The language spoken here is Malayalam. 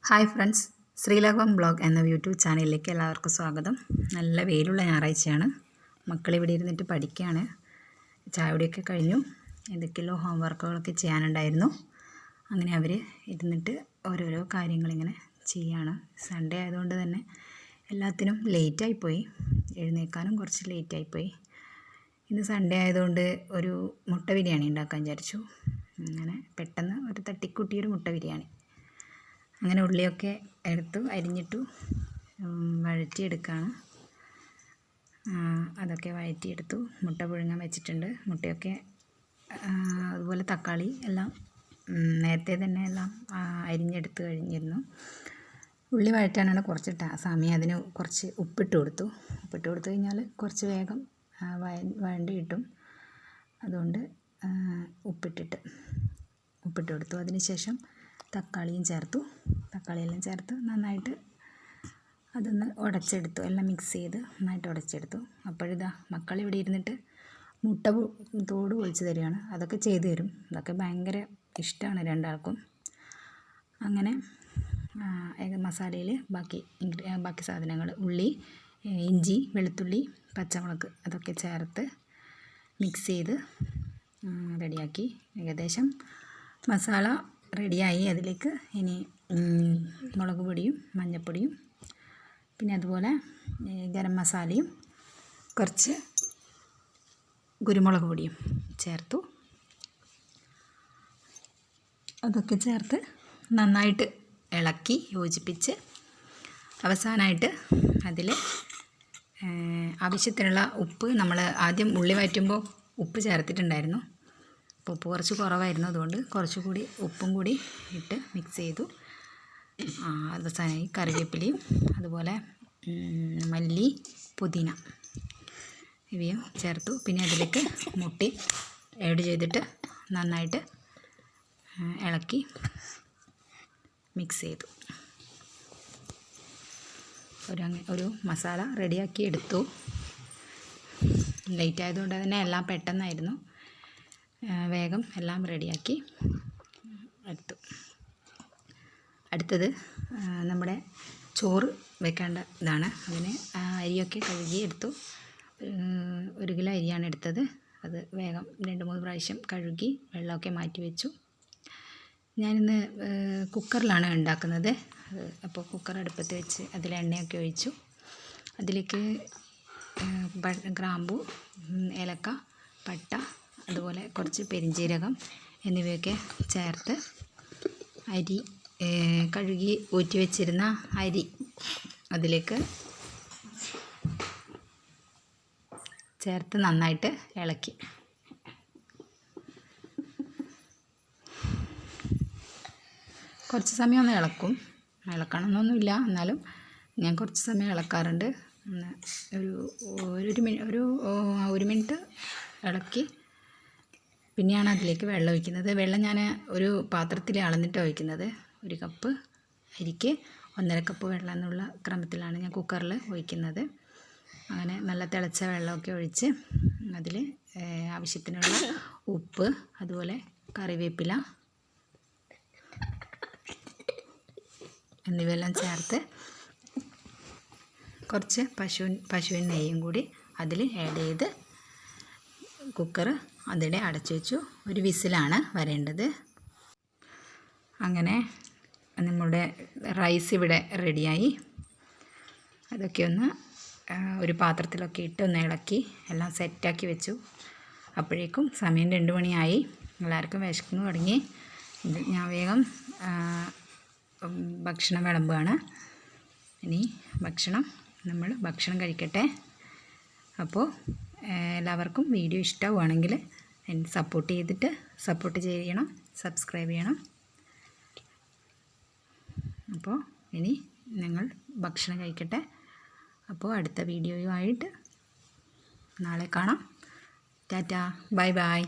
ഹായ് ഫ്രണ്ട്സ്, ശ്രീലകം ബ്ലോഗ് എന്ന യൂട്യൂബ് ചാനലിലേക്ക് എല്ലാവർക്കും സ്വാഗതം. നല്ല വെയിലുള്ള ഞായറാഴ്ചയാണ്. മക്കളിവിടെ ഇരുന്നിട്ട് പഠിക്കുകയാണ്. ചായയുടെയൊക്കെ കഴിഞ്ഞു. എന്തൊക്കെയോ ഹോംവർക്കുകളൊക്കെ ചെയ്യാനുണ്ടായിരുന്നു. അങ്ങനെ അവർ ഇരുന്നിട്ട് ഓരോരോ കാര്യങ്ങളിങ്ങനെ ചെയ്യുകയാണ്. സൺഡേ ആയതുകൊണ്ട് തന്നെ എല്ലാത്തിനും ലേറ്റായിപ്പോയി. എഴുന്നേൽക്കാനും കുറച്ച് ലേറ്റായിപ്പോയി. ഇന്ന് സൺഡേ ആയതുകൊണ്ട് ഒരു മുട്ട ബിരിയാണി ഉണ്ടാക്കാൻ വിചാരിച്ചു. അങ്ങനെ പെട്ടെന്ന് ഒരു തട്ടിക്കൂട്ടിയൊരു മുട്ട ബിരിയാണി. അങ്ങനെ ഉള്ളിയൊക്കെ എടുത്തു അരിഞ്ഞിട്ടു വഴറ്റിയെടുക്കുകയാണ്. അതൊക്കെ വഴറ്റിയെടുത്തു. മുട്ട പുഴുങ്ങാൻ വെച്ചിട്ടുണ്ട്. മുട്ടയൊക്കെ അതുപോലെ തക്കാളി എല്ലാം നേരത്തെ തന്നെ എല്ലാം അരിഞ്ഞെടുത്ത് കഴിഞ്ഞിരുന്നു. ഉള്ളി വഴറ്റാനാണ് കുറച്ച് സമയം. അതിന് കുറച്ച് ഉപ്പിട്ട് കൊടുത്തു കഴിഞ്ഞാൽ കുറച്ച് വേഗം വഴണ്ടി കിട്ടും. അതുകൊണ്ട് ഉപ്പിട്ട് കൊടുത്തു. അതിന് ശേഷം തക്കാളിയും ചേർത്തു. തക്കാളിയെല്ലാം ചേർത്ത് നന്നായിട്ട് അതൊന്ന് ഉടച്ചെടുത്തു. എല്ലാം മിക്സ് ചെയ്ത് നന്നായിട്ട് ഉടച്ചെടുത്തു. അപ്പോഴിതാ മക്കളിവിടെ ഇരുന്നിട്ട് മുട്ട തോട് പൊളിച്ച് തരികയാണ്. അതൊക്കെ ചെയ്തു തരും. അതൊക്കെ ഭയങ്കര ഇഷ്ടമാണ് രണ്ടാൾക്കും. അങ്ങനെ മസാലയിൽ ബാക്കി സാധനങ്ങൾ ഉള്ളി, ഇഞ്ചി, വെളുത്തുള്ളി, പച്ചമുളക് അതൊക്കെ ചേർത്ത് മിക്സ് ചെയ്ത് റെഡിയാക്കി. ഏകദേശം മസാല റെഡിയായി. അതിലേക്ക് ഇനി മുളക് പൊടിയും മഞ്ഞൾപ്പൊടിയും പിന്നെ അതുപോലെ ഗരം മസാലയും കുറച്ച് കുരുമുളക് പൊടിയും ചേർത്തു. അതൊക്കെ ചേർത്ത് നന്നായിട്ട് ഇളക്കി യോജിപ്പിച്ച് അവസാനമായിട്ട് അതിൽ ആവശ്യത്തിനുള്ള ഉപ്പ് നമ്മൾ ആദ്യം ഉള്ളി വഴറ്റുമ്പോൾ ഉപ്പ് ചേർത്തിട്ടുണ്ടായിരുന്നു. അപ്പോൾ ഉപ്പ് കുറച്ച് കുറവായിരുന്നു. അതുകൊണ്ട് കുറച്ചുകൂടി ഉപ്പും കൂടി ഇട്ട് മിക്സ് ചെയ്തു. അവസാനമായി കറിവേപ്പിലയും അതുപോലെ മല്ലി, പുതിന ഇവയും ചേർത്തു. പിന്നെ അതിലേക്ക് മുട്ടി ആഡ് ചെയ്തിട്ട് നന്നായിട്ട് ഇളക്കി മിക്സ് ചെയ്തു. ഒരു മസാല റെഡിയാക്കി എടുത്തു. ലേറ്റ് ആയതുകൊണ്ട് തന്നെ എല്ലാം പെട്ടെന്നായിരുന്നു. വേഗം എല്ലാം റെഡിയാക്കി എടുത്തു. അടുത്തത് നമ്മുടെ ചോറ് വെക്കേണ്ട ഇതാണ്. അതിന് അരിയൊക്കെ കഴുകി എടുത്തു. 1 കിലോ അരിയാണ് എടുത്തത്. അത് വേഗം 2-3 പ്രാവശ്യം കഴുകി വെള്ളമൊക്കെ മാറ്റി വെച്ചു. ഞാനിന്ന് കുക്കറിലാണ് ഉണ്ടാക്കുന്നത്. അപ്പോൾ കുക്കർ അടുപ്പത്ത് വെച്ച് അതിൽ എണ്ണയൊക്കെ ഒഴിച്ചു. അതിലേക്ക് ഗ്രാമ്പു, ഏലക്ക, പട്ട, അതുപോലെ കുറച്ച് പെരിഞ്ജീരകം എന്നിവയൊക്കെ ചേർത്ത് അരി കഴുകി ഊറ്റി വെച്ചിരുന്ന അരി അതിലേക്ക് ചേർത്ത് നന്നായിട്ട് ഇളക്കി. കുറച്ച് സമയം ഒന്ന് ഇളക്കണമെന്നൊന്നുമില്ല, എന്നാലും ഞാൻ കുറച്ച് സമയം ഇളക്കാറുണ്ട്. ഒരു മിനിറ്റ് ഇളക്കി പിന്നെയാണ് അതിലേക്ക് വെള്ളം ഒഴിക്കുന്നത്. വെള്ളം ഞാൻ ഒരു പാത്രത്തിൽ അളന്നിട്ട് ഒഴിക്കുന്നത്. 1 കപ്പ് അരിക്ക് 1.5 കപ്പ് വെള്ളം എന്നുള്ള ക്രമത്തിലാണ് ഞാൻ കുക്കറിൽ ഒഴിക്കുന്നത്. അങ്ങനെ നല്ല തിളച്ച വെള്ളമൊക്കെ ഒഴിച്ച് അതിൽ ആവശ്യത്തിനുള്ള ഉപ്പ്, അതുപോലെ കറിവേപ്പില എന്നിവയെല്ലാം ചേർത്ത് കുറച്ച് പശുവിൻ നെയ്യും കൂടി അതിൽ ആഡ് ചെയ്ത് കുക്കർ അതിടെ അടച്ചു വെച്ചു. 1 വിസിലാണ് വരേണ്ടത്. അങ്ങനെ നമ്മുടെ റൈസ് ഇവിടെ റെഡിയായി. അതൊക്കെ ഒന്ന് ഒരു പാത്രത്തിലൊക്കെ ഇട്ട് ഒന്ന് ഇളക്കി എല്ലാം സെറ്റാക്കി വെച്ചു. അപ്പോഴേക്കും സമയം 2 മണിയായി. എല്ലാവർക്കും വിശക്കുന്നു തുടങ്ങി. ഞാൻ വേഗം ഭക്ഷണം വിളമ്പുകയാണ്. ഇനി നമ്മൾ ഭക്ഷണം കഴിക്കട്ടെ. അപ്പോൾ എല്ലാവർക്കും വീഡിയോ ഇഷ്ടമാവുകയാണെങ്കിൽ എന്നെ സപ്പോർട്ട് ചെയ്യണം, സബ്സ്ക്രൈബ് ചെയ്യണം. അപ്പോൾ ഇനി ഞങ്ങൾ ഭക്ഷണം കഴിക്കട്ടെ. അപ്പോൾ അടുത്ത വീഡിയോയുമായിട്ട് നാളെ കാണാം. Tata, bye bye.